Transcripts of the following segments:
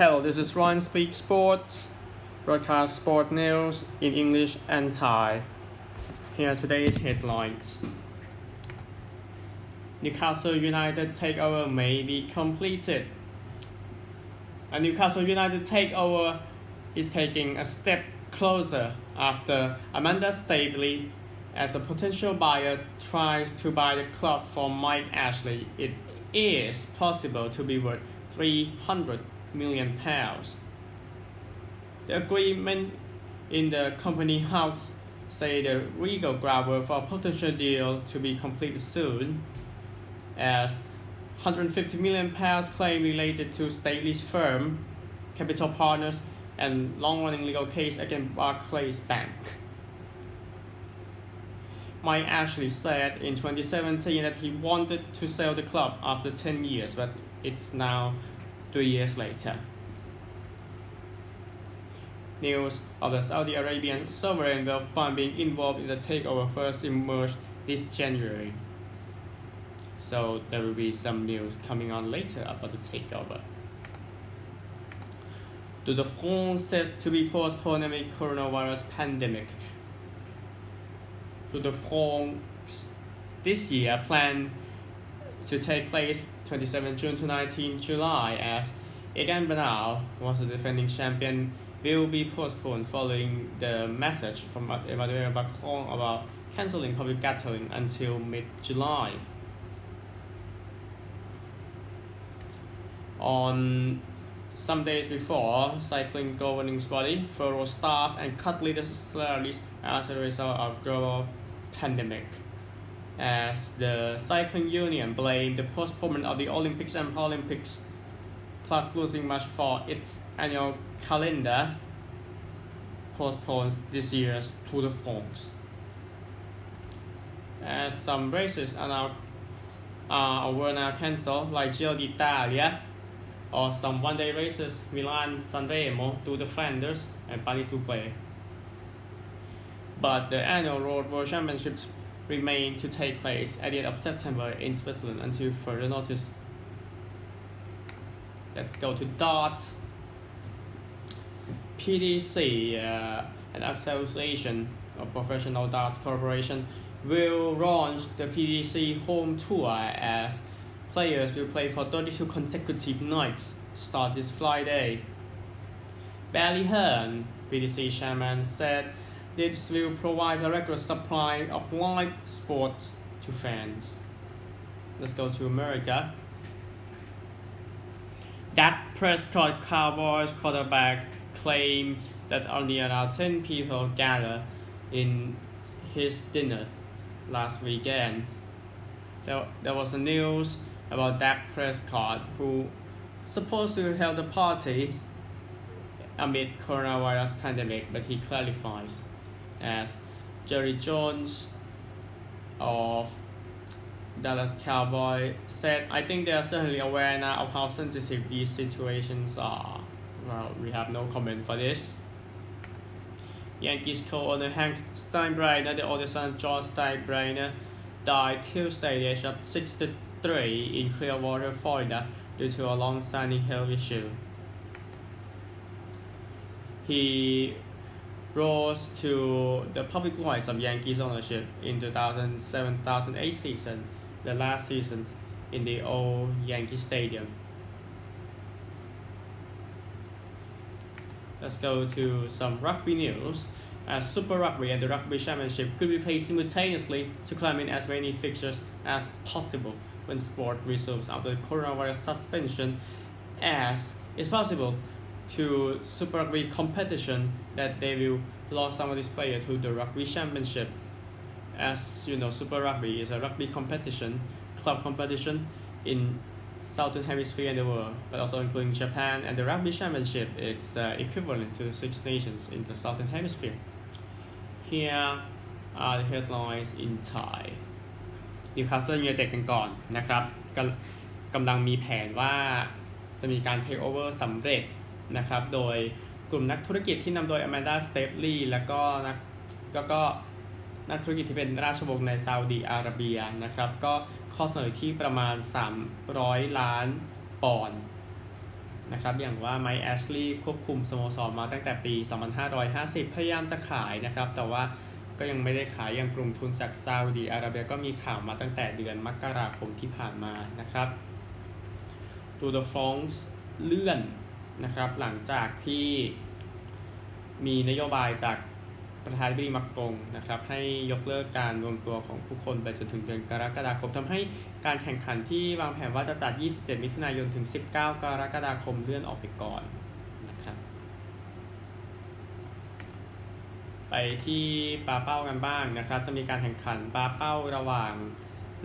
Hello, this is Ryan Speak Sports, broadcast sport news in English and Thai. Here are today's headlines. Newcastle United takeover may be completed. A Newcastle United takeover is taking a step closer after Amanda Staveley, as a potential buyer, tries to buy the club from Mike Ashley. It is possible to be worth £300 million. The agreement in the company house say the legal groundwork for a potential deal to be completed soon, as £150 million claim related to Staley's firm, capital partners, and long-running legal case against Barclays Bank. Mike Ashley said in 2017 that he wanted to sell the club after 10 years, but it's now 3 years later. News of the Saudi Arabian sovereign wealth fund being involved in the takeover first emerged this January. So there will be some news coming on later about the takeover. Tour de France set to be postponed amid coronavirus pandemic. Tour de France this year planned to take place 27 June to 19 July, as Egan Bernal, was the defending champion, will be postponed following the message from Emmanuel Macron about cancelling public gathering until mid-July. On some days before, cycling governing body furloughed staff and cut leaders' salaries as a result of global pandemic, as the cycling union blamed the postponement of the Olympics and Paralympics, plus losing much for its annual calendar, postpones this year's Tour de France. As some races are now cancelled, like Giro d'Italia, or some one-day races, Milan, Sanremo, Tour de Flanders, and Paris-Roubaix. But the annual Road World Championships remain to take place at the end of September in Switzerland until further notice. Let's go to darts. PDC, an association of professional darts corporation, will launch the PDC Home Tour, as players will play for 32 consecutive nights, start this Friday. Barry Hearn, PDC chairman, said this will provide a regular supply of live sports to fans. Let's go to America. Dak Prescott, Cowboys quarterback, claimed that only around 10 people gathered in his dinner last weekend. There was a news about Dak Prescott, who supposed to held the party amid coronavirus pandemic, but he clarifies, as Jerry Jones of Dallas Cowboys said, "I think they are certainly aware now of how sensitive these situations are." Well, we have no comment for this. Yankees co-owner Hank Steinbrenner, the oldest son of George Steinbrenner, died Tuesday at the age of 63 in Clearwater, Florida, due to a long-standing health issue. He rose to the public voice of Yankees ownership in 2007-2008 season, the last season in the old Yankee Stadium. Let's go to some rugby news. As Super Rugby and the Rugby Championship could be played simultaneously to cram in as many fixtures as possible when sport resumes after coronavirus suspension, as it's possible to Super Rugby competition that they will lose some of these players to the Rugby Championship. As you know, Super Rugby is a rugby competition, club competition in Southern Hemisphere in the world, but also including Japan, and the Rugby Championship, it's equivalent to the Six Nations in the Southern Hemisphere. Here are the headlines in Thai. Newcastle United กันก่อนนะครับกำลังมีแผนว่าจะมีการ take over สำเร็จนะครับโดยกลุ่มนักธุรกิจที่นำโดย Amanda Staveley แล้วก็นักธุรกิจที่เป็นราชวงศ์ในซาอุดิอาระเบียนะครับก็ข้อเสนอที่ประมาณ300 ล้านปอนด์ นะครับอย่างว่าไมค์แอชลีย์ควบคุมสโมสรมาตั้งแต่ปี 2550 พยายามจะขายนะครับแต่ว่าก็ยังไม่ได้ขายอย่างกลุ่มทุนจากซาอุดีอาระเบียก็มีข่าวมาตั้งแต่เดือนมกราคมที่ผ่านมานะครับตูร์ de France เลื่อนนะครับหลังจากที่มีนโยบายจากประธานาธิบดีมักรงนะครับให้ยกเลิกการรวมตัวของผู้คนไปจนถึงเดือนกรกฎาคมทำให้การแข่งขันที่วางแผนว่าจะจัด 27 มิถุนายนถึง 19 กรกฎาคมเลื่อนออกไปก่อนนะครับไปที่ปาเป้ากันบ้างนะครับจะมีการแข่งขันปาเป้าระหว่าง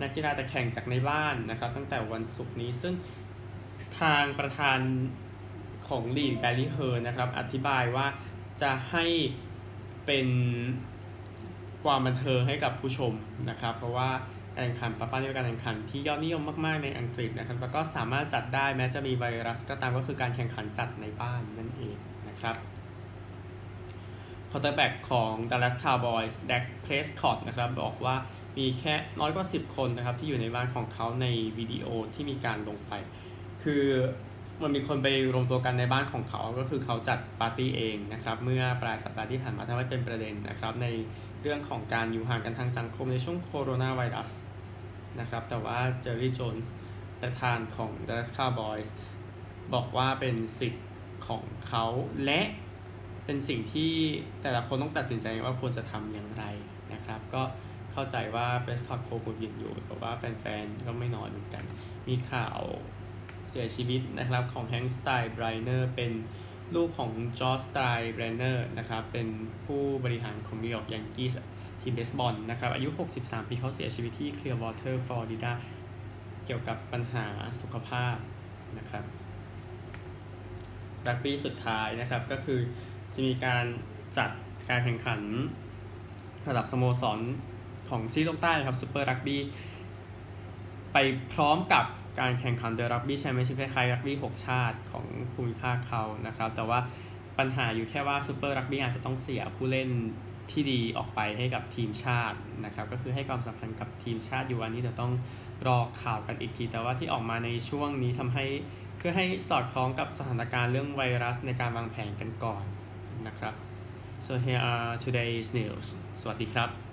นักกีฬาแต่แข่งจากในบ้านนะครับตั้งแต่วันศุกร์นี้ซึ่งทางประธานของลีกแบรี่เฮิร์นนะครับอธิบายว่าจะให้เป็นความบันเทิงให้กับผู้ชมนะครับเพราะว่าการแข่งขันปาเป้าเป็นการแข่งขันที่ยอดนิยมมากๆในอังกฤษนะครับแล้วก็สามารถจัดได้แม้จะมีไวรัสก็ตามก็คือการแข่งขันจัดในบ้านนั่นเองนะครับควอเตอร์แบ็กของ Dallas Cowboys แด็ก เพรสคอตนะครับบอกว่ามีแค่น้อยกว่า10 คนนะครับที่อยู่ในบ้านของเขาในวิดีโอที่มีการลงไปคือมันมีคนไปรวมตัวกันในบ้านของเขาก็คือเขาจัดปาร์ตี้เองนะครับเมื่อปลายสัปดาห์ที่ผ่านมาทำให้เป็นประเด็นนะครับในเรื่องของการอยู่ห่างกันทางสังคมในช่วงโคโรนาไวรัสนะครับแต่ว่าเจอร์รี่ โจนส์ประธานของ Dallas Cowboys บอกว่าเป็นสิทธิ์ของเขาและเป็นสิ่งที่แต่ละคนต้องตัดสินใจว่าควรจะทำอย่างไรนะครับก็เข้าใจว่าเบสคอตโคบุดยินอยู่แต่ว่าแฟนๆก็ไม่น้อยเหมือนกันมีข่าวเสียชีวิตนะครับของแฮงค์ สไตล์ไบรเนอร์เป็นลูกของจอร์จ สไตล์ไบรเนอร์นะครับเป็นผู้บริหารของนิวยอร์กยังกี้ส์ทีมเบสบอลนะครับอายุ63 ปีเขาเสียชีวิตที่เคลียร์วอเตอร์ฟลอริดาเกี่ยวกับปัญหาสุขภาพนะครับรักบี้สุดท้ายนะครับก็คือจะมีการจัดการแข่งขันระดับสโมสรของซีกโลกใต้นะครับซูเปอร์รักบี้ไปพร้อมกับการแข่งขันเดอะรักบี้แชมเปี้ยนชิพคล้ายๆรักบี้6 ชาติของภูมิภาคเขานะครับแต่ว่าปัญหาอยู่แค่ว่าซูเปอร์รักบี้อาจจะต้องเสียผู้เล่นที่ดีออกไปให้กับทีมชาตินะครับก็คือให้ความสำคัญกับทีมชาติอยู่อันนี้เดี๋ยวต้องรอข่าวกันอีกทีแต่ว่าที่ออกมาในช่วงนี้ทำให้เพื่อให้สอดคล้องกับสถานการณ์เรื่องไวรัสในการวางแผนกันก่อนนะครับ so here are today's news สวัสดีครับ